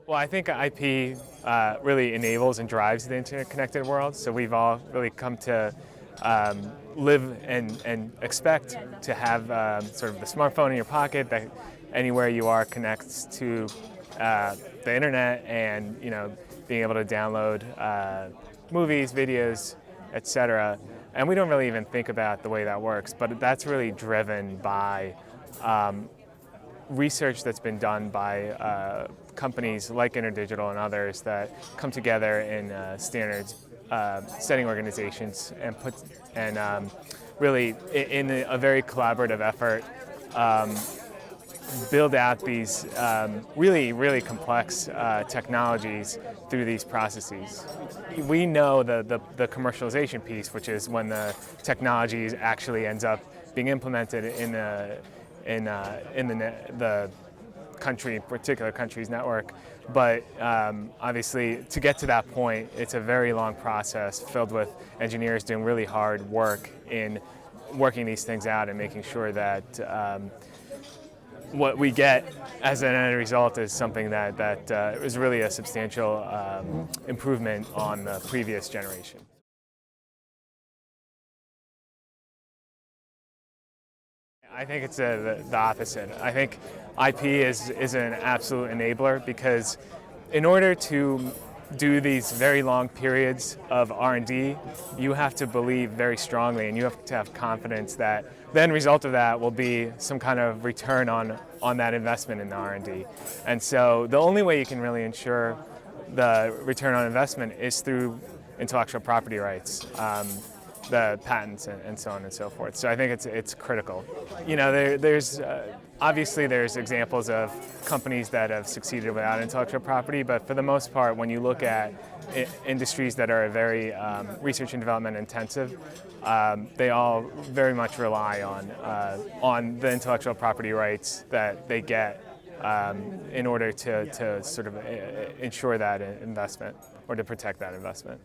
Well, I think IP really enables and drives the interconnected world. So we've all really come to live and expect to have sort of the smartphone in your pocket that anywhere you are connects to the internet, and being able to download movies, videos, etc. And we don't really even think about the way that works, but that's really driven by research that's been done by companies like InterDigital and others that come together in standards setting organizations and really in a very collaborative effort build out these really complex technologies through these processes. We know the commercialization piece, which is when the technology actually ends up being implemented in the particular country's network. But obviously, to get to that point, it's a very long process filled with engineers doing really hard work in working these things out and making sure that what we get as an end result is something that is really a substantial improvement on the previous generation. I think it's the opposite. I think IP is an absolute enabler, because in order to do these very long periods of R&D, you have to believe very strongly, and you have to have confidence that the end result of that will be some kind of return on that investment in the R&D. And so the only way you can really ensure the return on investment is through intellectual property rights, the patents, and so on and so forth. So I think it's critical. There's obviously there's examples of companies that have succeeded without intellectual property, but for the most part, when you look at industries that are very research and development intensive, they all very much rely on the intellectual property rights that they get in order to sort of ensure that investment, or to protect that investment.